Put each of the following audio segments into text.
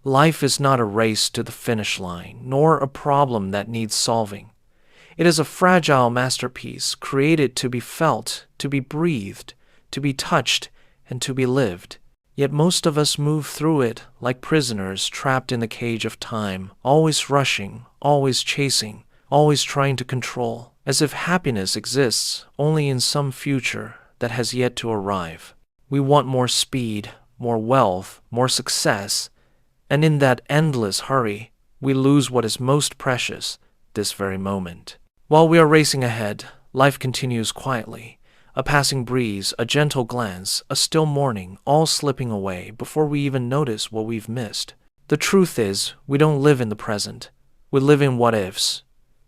Life is not a race to the finish line, nor a problem that needs solving. It is a fragile masterpiece created to be felt, to be breathed, to be touched, and to be lived. Yet most of us move through it like prisoners trapped in the cage of time, always rushing, always chasing, always trying to control, as if happiness exists only in some future that has yet to arrive. We want more speed, more wealth, more success, and in that endless hurry, we lose what is most precious, this very moment. While we are racing ahead, life continues quietly. A passing breeze, a gentle glance, a still morning, all slipping away before we even notice what we've missed. The truth is, we don't live in the present. We live in what-ifs.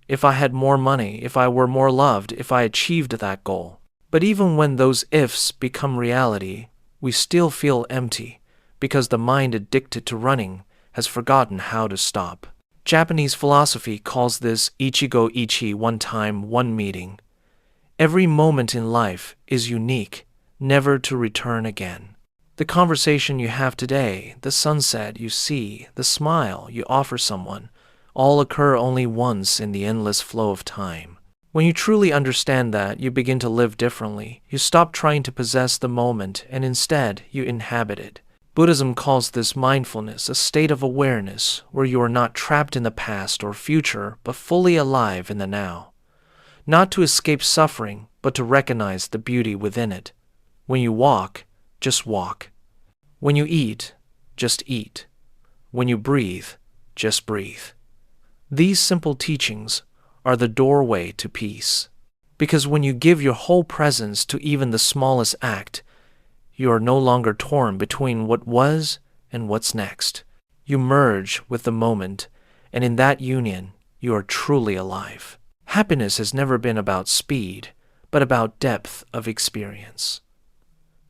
If I had more money, if I were more loved, if I achieved that goal. But even when those ifs become reality, we still feel empty, because the mind addicted to running has forgotten how to stop. Japanese philosophy calls this ichigo ichi, one time, one meeting. Every moment in life is unique, never to return again. The conversation you have today, the sunset you see, the smile you offer someone, all occur only once in the endless flow of time. When you truly understand that, you begin to live differently. You stop trying to possess the moment, and instead, you inhabit it. Buddhism calls this mindfulness, a state of awareness where you are not trapped in the past or future, but fully alive in the now. Not to escape suffering, but to recognize the beauty within it. When you walk, just walk. When you eat, just eat. When you breathe, just breathe. These simple teachings are the doorway to peace. Because when you give your whole presence to even the smallest act, you are no longer torn between what was and what's next. You merge with the moment, and in that union, you are truly alive. Happiness has never been about speed, but about depth of experience.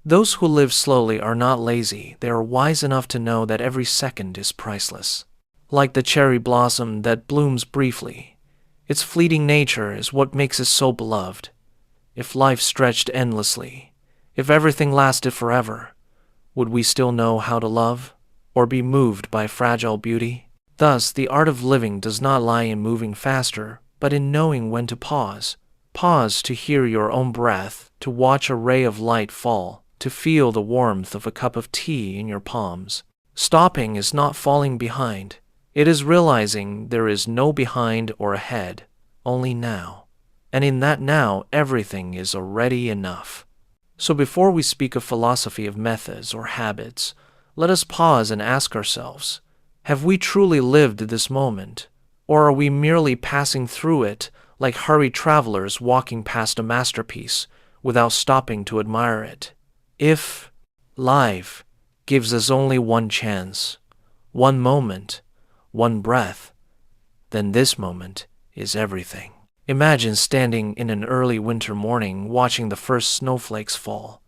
Those who live slowly are not lazy. They are wise enough to know that every second is priceless. Like the cherry blossom that blooms briefly, its fleeting nature is what makes it so beloved. If life stretched endlessly, if everything lasted forever, would we still know how to love, or be moved by fragile beauty? Thus, the art of living does not lie in moving faster, but in knowing when to pause. Pause to hear your own breath, to watch a ray of light fall, to feel the warmth of a cup of tea in your palms. Stopping is not falling behind. It is realizing there is no behind or ahead, only now. And in that now, everything is already enough. So before we speak of philosophy of methods or habits, let us pause and ask ourselves, have we truly lived this moment? Or are we merely passing through it like hurried travelers walking past a masterpiece without stopping to admire it? If life gives us only one chance, one moment, one breath, then this moment is everything. Imagine standing in an early winter morning watching the first snowflakes fall.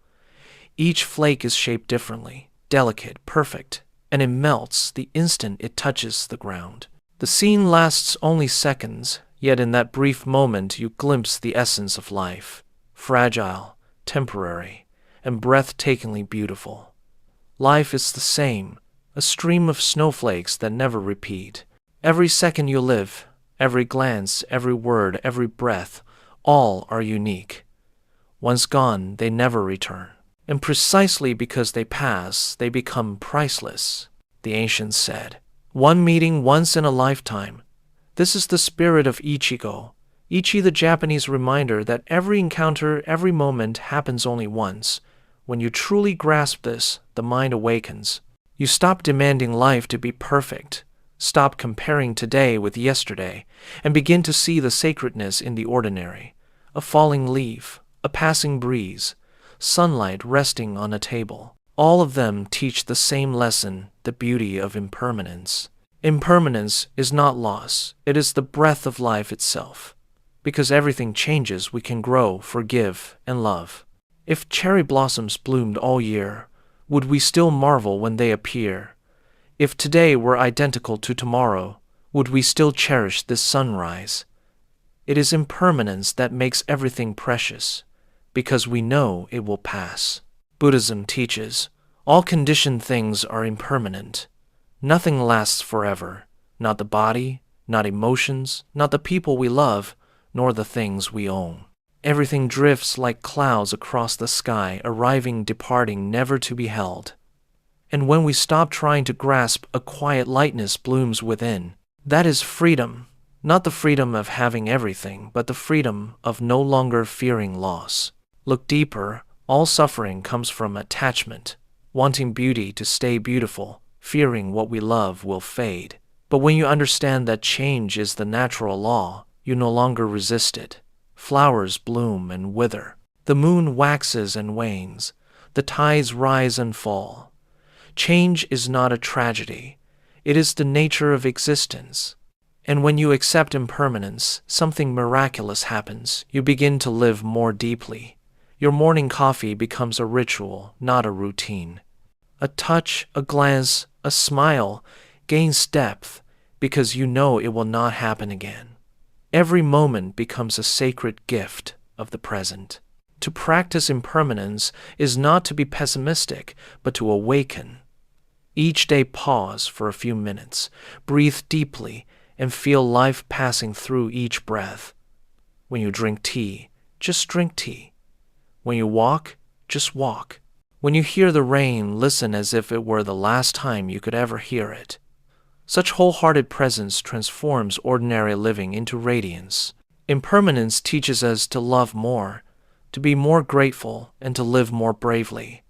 Each flake is shaped differently, delicate, perfect, and it melts the instant it touches the ground. The scene lasts only seconds, yet in that brief moment you glimpse the essence of life, fragile, temporary, and breathtakingly beautiful. Life is the same, a stream of snowflakes that never repeat. Every second you live, every glance, every word, every breath, all are unique. Once gone, they never return. And precisely because they pass, they become priceless, the ancients said. One meeting once in a lifetime. This is the spirit of Ichigo. Ichi, the Japanese reminder that every encounter, every moment happens only once. When you truly grasp this, the mind awakens. You stop demanding life to be perfect. Stop comparing today with yesterday, and begin to see the sacredness in the ordinary. A falling leaf, a passing breeze, sunlight resting on a table. All of them teach the same lesson, the beauty of impermanence. Impermanence is not loss, it is the breath of life itself. Because everything changes, we can grow, forgive, and love. If cherry blossoms bloomed all year, would we still marvel when they appear? If today were identical to tomorrow, would we still cherish this sunrise? It is impermanence that makes everything precious, because we know it will pass. Buddhism teaches, all conditioned things are impermanent. Nothing lasts forever, not the body, not emotions, not the people we love, nor the things we own. Everything drifts like clouds across the sky, arriving, departing, never to be held. And when we stop trying to grasp, a quiet lightness blooms within. That is freedom, not the freedom of having everything, but the freedom of no longer fearing loss. Look deeper, all suffering comes from attachment, wanting beauty to stay beautiful, fearing what we love will fade. But when you understand that change is the natural law, you no longer resist it. Flowers bloom and wither. The moon waxes and wanes. The tides rise and fall. Change is not a tragedy. It is the nature of existence. And when you accept impermanence, something miraculous happens. You begin to live more deeply. Your morning coffee becomes a ritual, not a routine. A touch, a glance, a smile gains depth because you know it will not happen again. Every moment becomes a sacred gift of the present. To practice impermanence is not to be pessimistic, but to awaken. Each day pause for a few minutes, breathe deeply, and feel life passing through each breath. When you drink tea, just drink tea. When you walk, just walk. When you hear the rain, listen as if it were the last time you could ever hear it. Such wholehearted presence transforms ordinary living into radiance. Impermanence teaches us to love more, to be more grateful, and to live more bravely.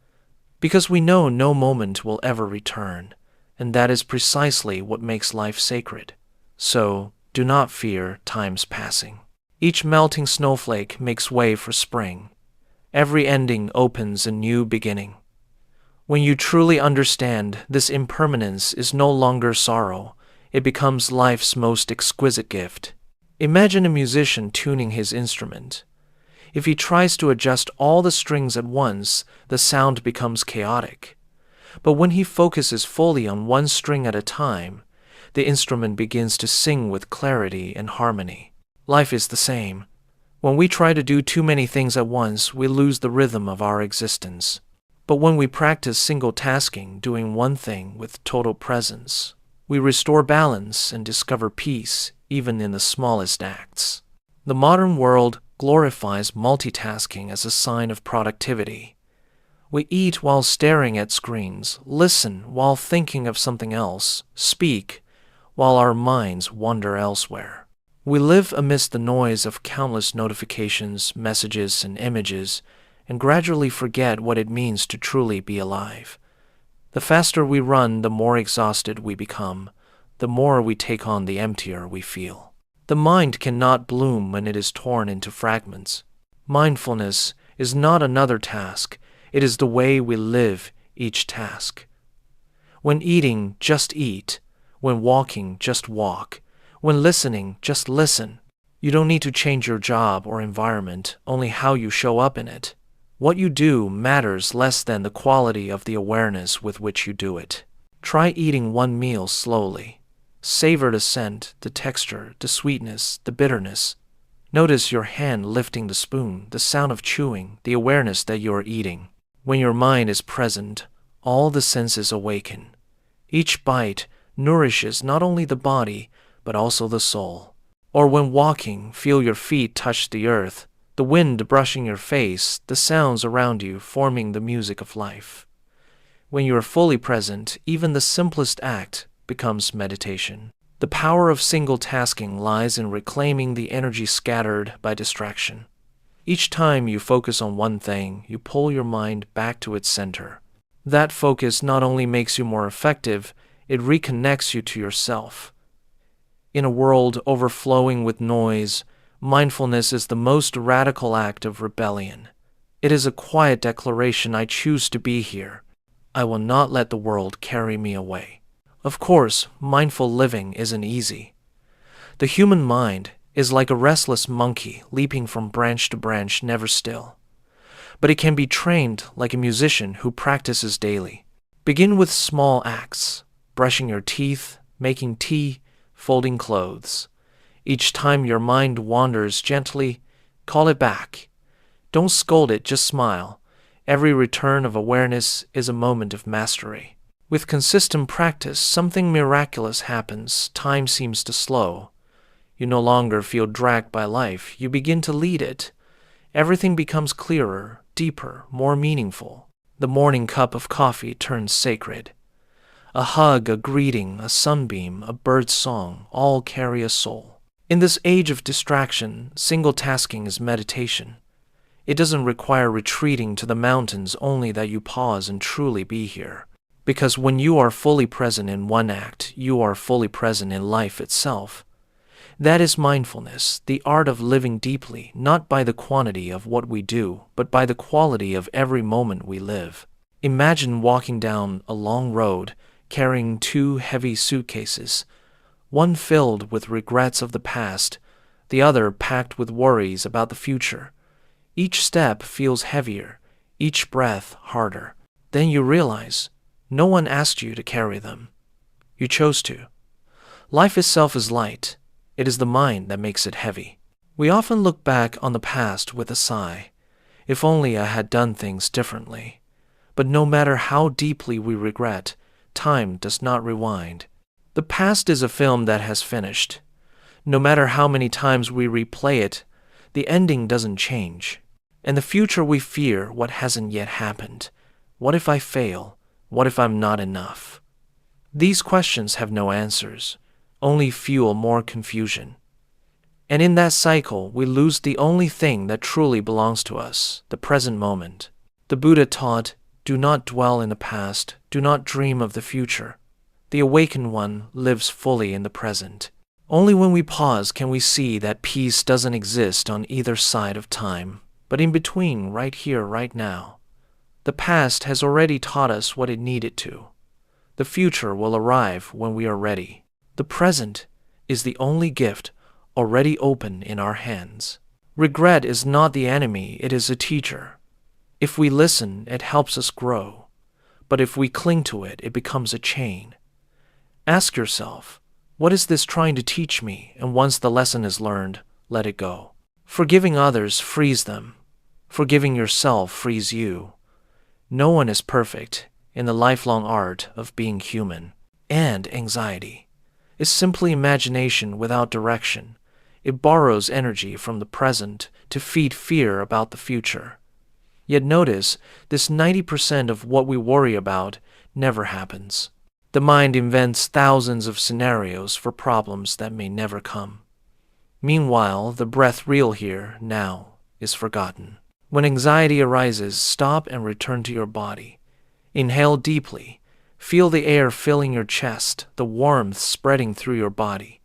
Because we know no moment will ever return, and that is precisely what makes life sacred. So, do not fear time's passing. Each melting snowflake makes way for spring. Every ending opens a new beginning. When you truly understand this impermanence is no longer sorrow, it becomes life's most exquisite gift. Imagine a musician tuning his instrument. If he tries to adjust all the strings at once, the sound becomes chaotic. But when he focuses fully on one string at a time, the instrument begins to sing with clarity and harmony. Life is the same. When we try to do too many things at once, we lose the rhythm of our existence. But when we practice single tasking, doing one thing with total presence, we restore balance and discover peace even in the smallest acts. The modern world glorifies multitasking as a sign of productivity. We eat while staring at screens, listen while thinking of something else, speak while our minds wander elsewhere. We live amidst the noise of countless notifications, messages, and images, and gradually forget what it means to truly be alive. The faster we run, the more exhausted we become, the more we take on, the emptier we feel. The mind cannot bloom when it is torn into fragments. Mindfulness is not another task, it is the way we live each task. When eating, just eat. When walking, just walk. When listening, just listen. You don't need to change your job or environment, only how you show up in it. What you do matters less than the quality of the awareness with which you do it. Try eating one meal slowly. Savor the scent, the texture, the sweetness, the bitterness. Notice your hand lifting the spoon, the sound of chewing, the awareness that you are eating. When your mind is present, all the senses awaken. Each bite nourishes not only the body, but also the soul. Or when walking, feel your feet touch the earth, the wind brushing your face, the sounds around you forming the music of life. When you are fully present, even the simplest act becomes meditation. The power of single tasking lies in reclaiming the energy scattered by distraction. Each time you focus on one thing, you pull your mind back to its center. That focus not only makes you more effective, it reconnects you to yourself. In a world overflowing with noise, mindfulness is the most radical act of rebellion. It is a quiet declaration: I choose to be here. I will not let the world carry me away. Of course, mindful living isn't easy. The human mind is like a restless monkey leaping from branch to branch, never still. But it can be trained like a musician who practices daily. Begin with small acts: brushing your teeth, making tea, folding clothes. Each time your mind wanders, gently call it back. Don't scold it, just smile. Every return of awareness is a moment of mastery. With consistent practice, something miraculous happens. Time seems to slow. You no longer feel dragged by life. You begin to lead it. Everything becomes clearer, deeper, more meaningful. The morning cup of coffee turns sacred. A hug, a greeting, a sunbeam, a bird's song, all carry a soul. In this age of distraction, single tasking is meditation. It doesn't require retreating to the mountains, only that you pause and truly be here. Because when you are fully present in one act, you are fully present in life itself. That is mindfulness, the art of living deeply, not by the quantity of what we do, but by the quality of every moment we live. Imagine walking down a long road, carrying 2 heavy suitcases, one filled with regrets of the past, the other packed with worries about the future. Each step feels heavier, each breath harder. Then you realize, no one asked you to carry them. You chose to. Life itself is light. It is the mind that makes it heavy. We often look back on the past with a sigh. If only I had done things differently. But no matter how deeply we regret, time does not rewind. The past is a film that has finished. No matter how many times we replay it, the ending doesn't change. In the future we fear what hasn't yet happened. What if I fail? What if I'm not enough? These questions have no answers, only fuel more confusion. And in that cycle, we lose the only thing that truly belongs to us, the present moment. The Buddha taught, do not dwell in the past, do not dream of the future. The awakened one lives fully in the present. Only when we pause can we see that peace doesn't exist on either side of time, but in between, right here, right now. The past has already taught us what it needed to. The future will arrive when we are ready. The present is the only gift already open in our hands. Regret is not the enemy, it is a teacher. If we listen, it helps us grow. But if we cling to it, it becomes a chain. Ask yourself, what is this trying to teach me? And once the lesson is learned, let it go. Forgiving others frees them. Forgiving yourself frees you. No one is perfect in the lifelong art of being human. And anxiety is simply imagination without direction. It borrows energy from the present to feed fear about the future. Yet notice, this 90% of what we worry about never happens. The mind invents thousands of scenarios for problems that may never come. Meanwhile, the breath real here, now, is forgotten. When anxiety arises, stop and return to your body. Inhale deeply. Feel the air filling your chest, the warmth spreading through your body.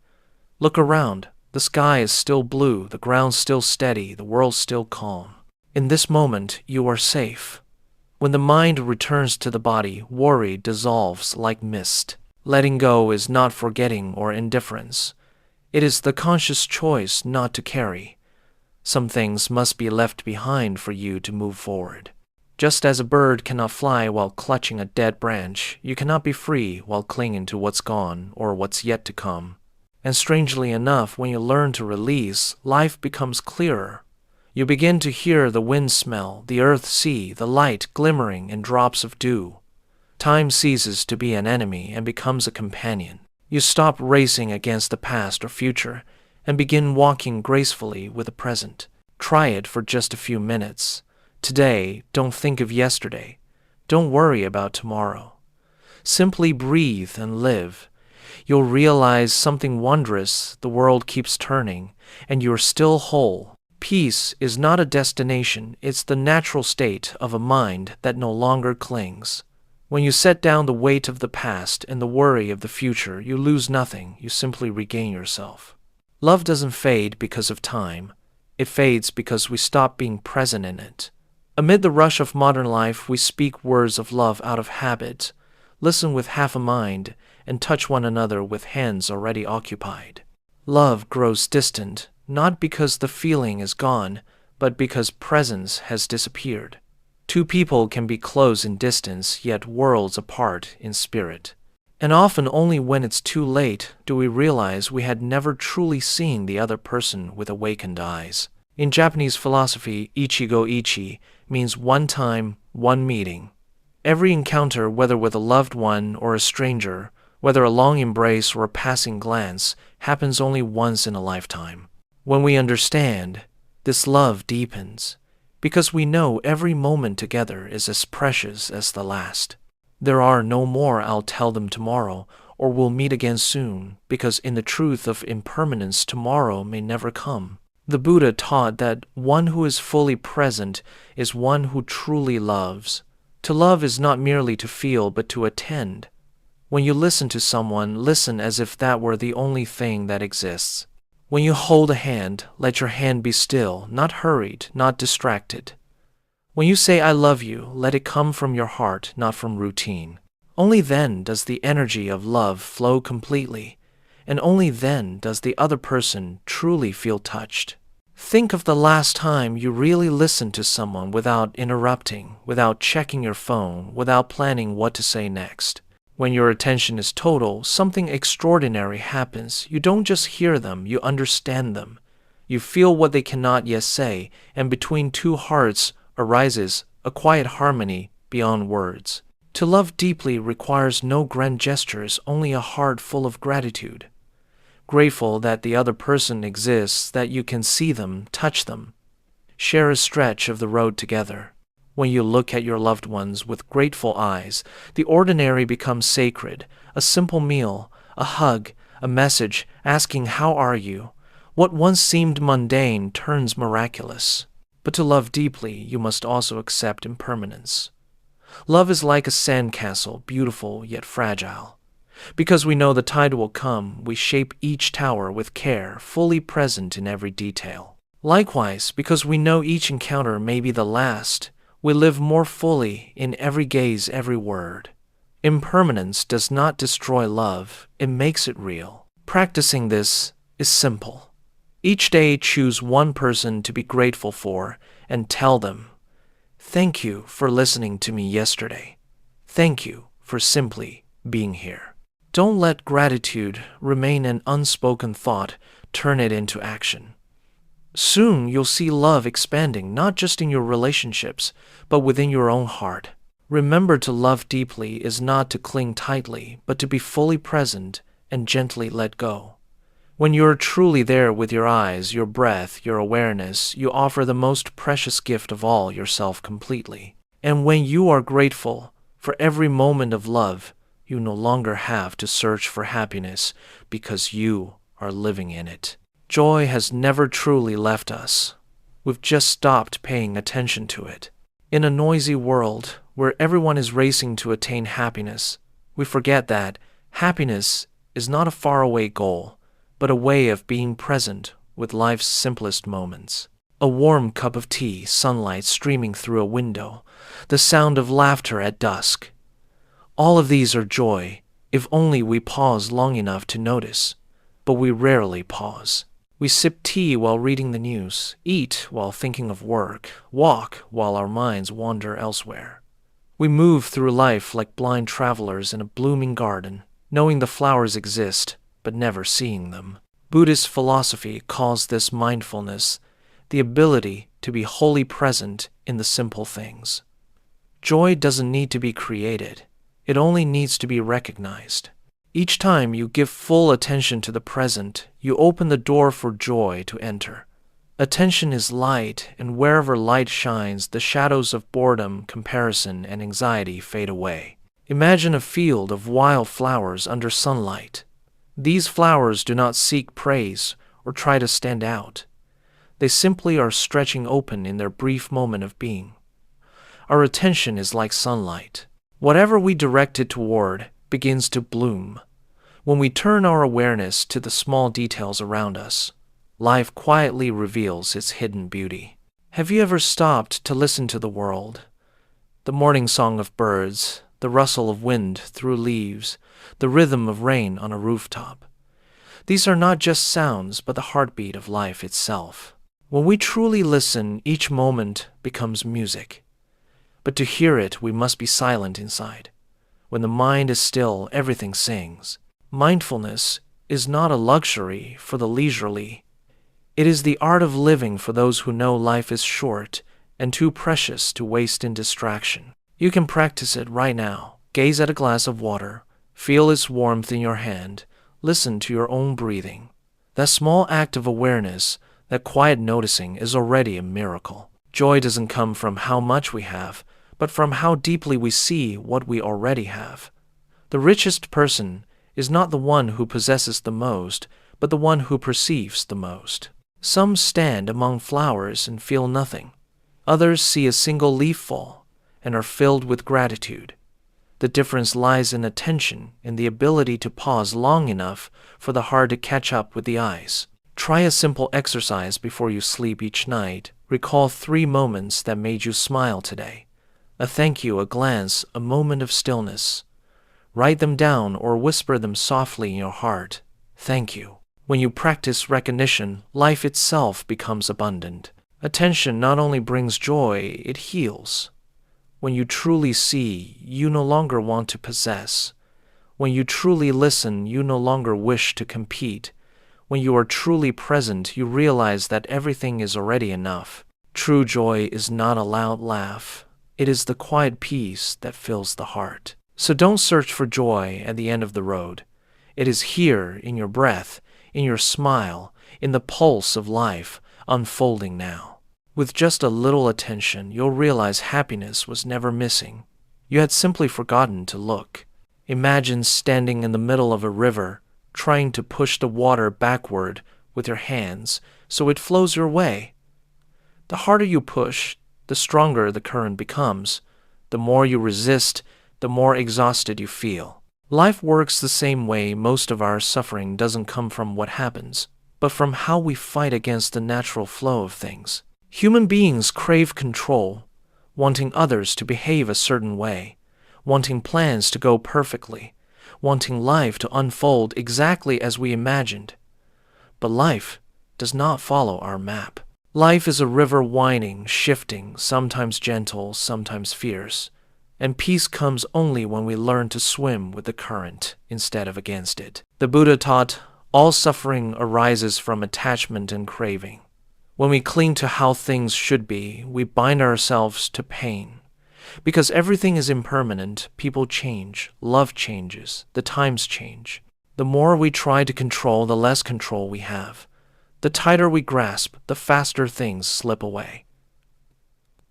Look around. The sky is still blue, the ground still steady, the world still calm. In this moment, you are safe. When the mind returns to the body, worry dissolves like mist. Letting go is not forgetting or indifference. It is the conscious choice not to carry. Some things must be left behind for you to move forward. Just as a bird cannot fly while clutching a dead branch, you cannot be free while clinging to what's gone or what's yet to come. And strangely enough, when you learn to release, life becomes clearer. You begin to hear the wind smell, the earth see, the light glimmering in drops of dew. Time ceases to be an enemy and becomes a companion. You stop racing against the past or future and begin walking gracefully with the present. Try it for just a few minutes. Today, don't think of yesterday. Don't worry about tomorrow. Simply breathe and live. You'll realize something wondrous. The world keeps turning, and you're still whole. Peace is not a destination, it's the natural state of a mind that no longer clings. When you set down the weight of the past and the worry of the future, you lose nothing, you simply regain yourself. Love doesn't fade because of time. It fades because we stop being present in it. Amid the rush of modern life, we speak words of love out of habit, listen with half a mind, and touch one another with hands already occupied. Love grows distant, not because the feeling is gone, but because presence has disappeared. Two people can be close in distance, yet worlds apart in spirit. And often only when it's too late do we realize we had never truly seen the other person with awakened eyes. In Japanese philosophy, ichigo ichi means one time, one meeting. Every encounter, whether with a loved one or a stranger, whether a long embrace or a passing glance, happens only once in a lifetime. When we understand, this love deepens, because we know every moment together is as precious as the last. There are no more "I'll tell them tomorrow" or "we'll meet again soon," because in the truth of impermanence, tomorrow may never come. The Buddha taught that one who is fully present is one who truly loves. To love is not merely to feel, but to attend. When you listen to someone, listen as if that were the only thing that exists. When you hold a hand, let your hand be still, not hurried, not distracted. When you say "I love you," let it come from your heart, not from routine. Only then does the energy of love flow completely, and only then does the other person truly feel touched. Think of the last time you really listened to someone without interrupting, without checking your phone, without planning what to say next. When your attention is total, something extraordinary happens. You don't just hear them, you understand them. You feel what they cannot yet say, and between two hearts arises a quiet harmony beyond words. To love deeply requires no grand gestures, only a heart full of gratitude. Grateful that the other person exists, that you can see them, touch them, share a stretch of the road together. When you look at your loved ones with grateful eyes, the ordinary becomes sacred. A simple meal, a hug, a message asking "How are you?" What once seemed mundane turns miraculous. But to love deeply, you must also accept impermanence. Love is like a sandcastle, beautiful yet fragile. Because we know the tide will come, we shape each tower with care, fully present in every detail. Likewise, because we know each encounter may be the last, we live more fully in every gaze, every word. Impermanence does not destroy love, it makes it real. Practicing this is simple. Each day choose one person to be grateful for and tell them, "Thank you for listening to me yesterday. Thank you for simply being here." Don't let gratitude remain an unspoken thought, turn it into action. Soon you'll see love expanding, not just in your relationships, but within your own heart. Remember, to love deeply is not to cling tightly, but to be fully present and gently let go. When you're truly there with your eyes, your breath, your awareness, you offer the most precious gift of all, yourself completely. And when you are grateful for every moment of love, you no longer have to search for happiness because you are living in it. Joy has never truly left us. We've just stopped paying attention to it. In a noisy world where everyone is racing to attain happiness, we forget that happiness is not a faraway goal, but a way of being present with life's simplest moments. A warm cup of tea, sunlight streaming through a window, the sound of laughter at dusk. All of these are joy, if only we pause long enough to notice. But we rarely pause. We sip tea while reading the news, eat while thinking of work, walk while our minds wander elsewhere. We move through life like blind travelers in a blooming garden, knowing the flowers exist, but never seeing them. Buddhist philosophy calls this mindfulness, the ability to be wholly present in the simple things. Joy doesn't need to be created. It only needs to be recognized. Each time you give full attention to the present, you open the door for joy to enter. Attention is light, and wherever light shines, the shadows of boredom, comparison, and anxiety fade away. Imagine a field of wild flowers under sunlight. These flowers do not seek praise or try to stand out. They simply are stretching open in their brief moment of being. Our attention is like sunlight. Whatever we direct it toward begins to bloom. When we turn our awareness to the small details around us, life quietly reveals its hidden beauty. Have you ever stopped to listen to the world? The morning song of birds, the rustle of wind through leaves, the rhythm of rain on a rooftop. These are not just sounds, but the heartbeat of life itself. When we truly listen, each moment becomes music. But to hear it, we must be silent inside. When the mind is still, everything sings. Mindfulness is not a luxury for the leisurely. It is the art of living for those who know life is short and too precious to waste in distraction. You can practice it right now. Gaze at a glass of water, feel its warmth in your hand, listen to your own breathing. That small act of awareness, that quiet noticing, is already a miracle. Joy doesn't come from how much we have, but from how deeply we see what we already have. The richest person is not the one who possesses the most, but the one who perceives the most. Some stand among flowers and feel nothing. Others see a single leaf fall and are filled with gratitude. The difference lies in attention, in the ability to pause long enough for the heart to catch up with the eyes. Try a simple exercise before you sleep each night. Recall 3 moments that made you smile today. A thank you, a glance, a moment of stillness. Write them down or whisper them softly in your heart. Thank you. When you practice recognition, life itself becomes abundant. Attention not only brings joy, it heals. When you truly see, you no longer want to possess. When you truly listen, you no longer wish to compete. When you are truly present, you realize that everything is already enough. True joy is not a loud laugh. It is the quiet peace that fills the heart. So don't search for joy at the end of the road. It is here, in your breath, in your smile, in the pulse of life, unfolding now. With just a little attention, you'll realize happiness was never missing. You had simply forgotten to look. Imagine standing in the middle of a river, trying to push the water backward with your hands so it flows your way. The harder you push, the stronger the current becomes. The more you resist, the more exhausted you feel. Life works the same way. Most of our suffering doesn't come from what happens, but from how we fight against the natural flow of things. Human beings crave control, wanting others to behave a certain way, wanting plans to go perfectly, wanting life to unfold exactly as we imagined. But life does not follow our map. Life is a river winding, shifting, sometimes gentle, sometimes fierce, and peace comes only when we learn to swim with the current instead of against it. The Buddha taught, all suffering arises from attachment and craving. When we cling to how things should be, we bind ourselves to pain. Because everything is impermanent, people change, love changes, the times change. The more we try to control, the less control we have. The tighter we grasp, the faster things slip away.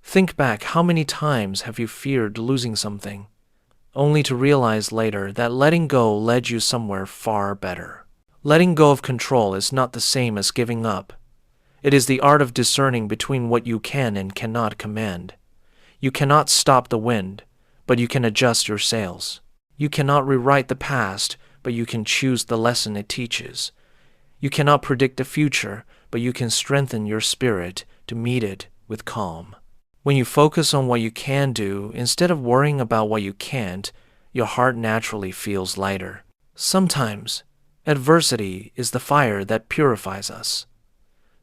Think back, how many times have you feared losing something, only to realize later that letting go led you somewhere far better? Letting go of control is not the same as giving up. It is the art of discerning between what you can and cannot command. You cannot stop the wind, but you can adjust your sails. You cannot rewrite the past, but you can choose the lesson it teaches. You cannot predict the future, but you can strengthen your spirit to meet it with calm. When you focus on what you can do, instead of worrying about what you can't, your heart naturally feels lighter. Sometimes, adversity is the fire that purifies us.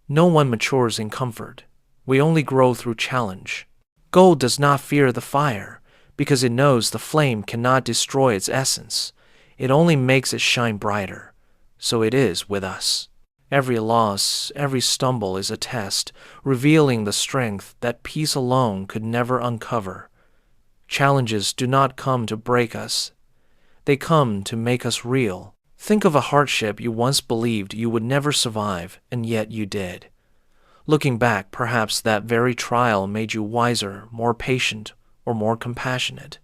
No one matures in comfort. We only grow through challenge. Gold does not fear the fire, because it knows the flame cannot destroy its essence. It only makes it shine brighter. So it is with us. Every loss, every stumble is a test, revealing the strength that peace alone could never uncover. Challenges do not come to break us. They come to make us real. Think of a hardship you once believed you would never survive, and yet you did. Looking back, perhaps that very trial made you wiser, more patient, or more compassionate.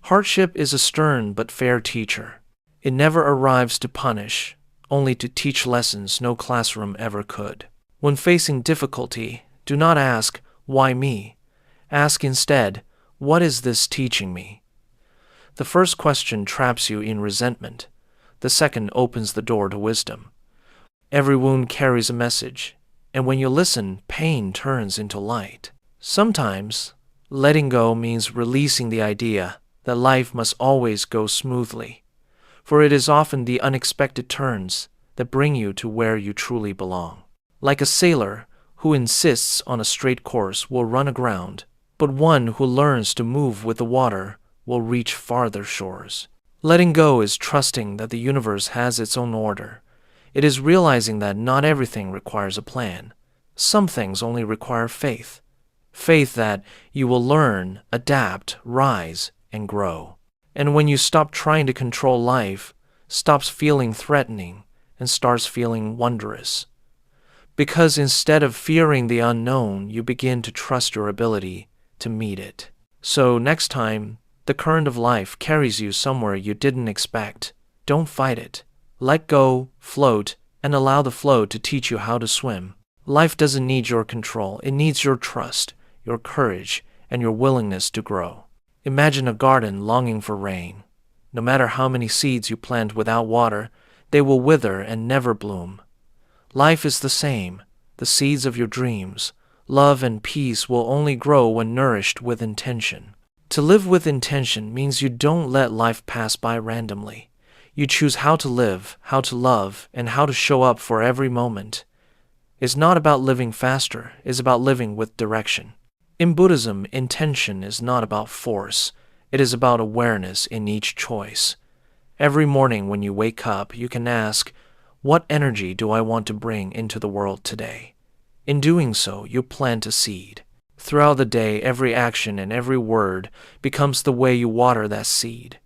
Hardship is a stern but fair teacher. It never arrives to punish, only to teach lessons no classroom ever could. When facing difficulty, do not ask, "Why me?" Ask instead, "What is this teaching me?" The first question traps you in resentment. The second opens the door to wisdom. Every wound carries a message, and when you listen, pain turns into light. Sometimes, letting go means releasing the idea that life must always go smoothly, for it is often the unexpected turns that bring you to where you truly belong. Like a sailor who insists on a straight course will run aground, but one who learns to move with the water will reach farther shores. Letting go is trusting that the universe has its own order. It is realizing that not everything requires a plan. Some things only require faith. Faith that you will learn, adapt, rise, and grow. And when you stop trying to control life, stops feeling threatening, and starts feeling wondrous. Because instead of fearing the unknown, you begin to trust your ability to meet it. So next time the current of life carries you somewhere you didn't expect, don't fight it. Let go, float, and allow the flow to teach you how to swim. Life doesn't need your control. It needs your trust, your courage, and your willingness to grow. Imagine a garden longing for rain. No matter how many seeds you plant without water, they will wither and never bloom. Life is the same. The seeds of your dreams, love and peace will only grow when nourished with intention. To live with intention means you don't let life pass by randomly. You choose how to live, how to love, and how to show up for every moment. It's not about living faster, it's about living with direction. In Buddhism, intention is not about force. It is about awareness in each choice. Every morning when you wake up, you can ask, what energy do I want to bring into the world today? In doing so, you plant a seed. Throughout the day, every action and every word becomes the way you water that seed.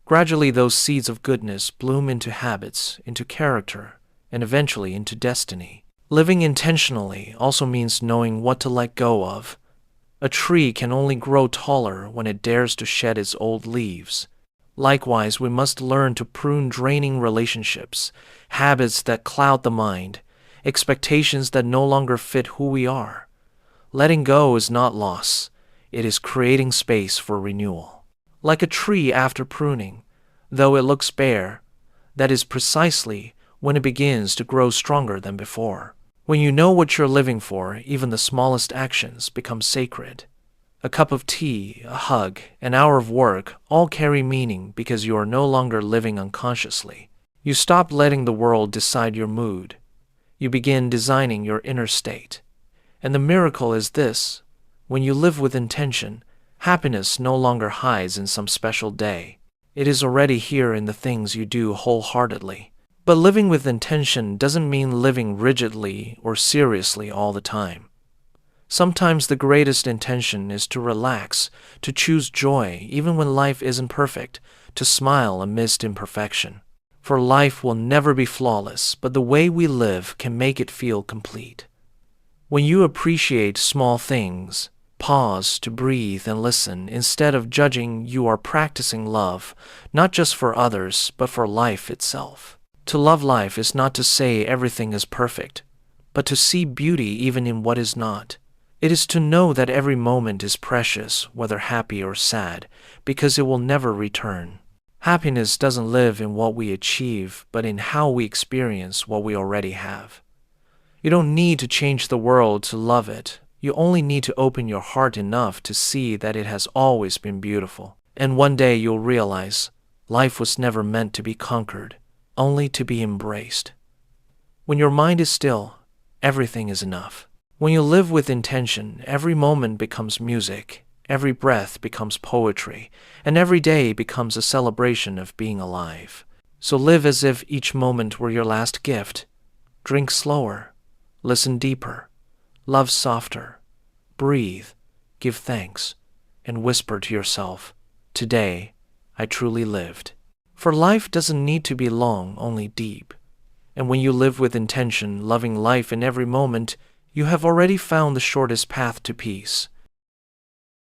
Gradually, those seeds of goodness bloom into habits, into character, and eventually into destiny. Living intentionally also means knowing what to let go of. A tree can only grow taller when it dares to shed its old leaves. Likewise, we must learn to prune draining relationships, habits that cloud the mind, expectations that no longer fit who we are. Letting go is not loss. It is creating space for renewal. Like a tree after pruning, though it looks bare, that is precisely when it begins to grow stronger than before. When you know what you're living for, even the smallest actions become sacred. A cup of tea, a hug, an hour of work all carry meaning because you are no longer living unconsciously. You stop letting the world decide your mood. You begin designing your inner state. And the miracle is this: when you live with intention, happiness no longer hides in some special day. It is already here in the things you do wholeheartedly. But living with intention doesn't mean living rigidly or seriously all the time. Sometimes the greatest intention is to relax, to choose joy even when life isn't perfect, to smile amidst imperfection. For life will never be flawless, but the way we live can make it feel complete. When you appreciate small things, pause to breathe and listen instead of judging, you are practicing love, not just for others, but for life itself. To love life is not to say everything is perfect, but to see beauty even in what is not. It is to know that every moment is precious, whether happy or sad, because it will never return. Happiness doesn't live in what we achieve, but in how we experience what we already have. You don't need to change the world to love it. You only need to open your heart enough to see that it has always been beautiful. And one day you'll realize life was never meant to be conquered, only to be embraced. When your mind is still, everything is enough. When you live with intention, every moment becomes music, every breath becomes poetry, and every day becomes a celebration of being alive. So live as if each moment were your last gift. Drink slower, listen deeper, love softer, breathe, give thanks, and whisper to yourself, "Today, I truly lived." For life doesn't need to be long, only deep. And when you live with intention, loving life in every moment, you have already found the shortest path to peace.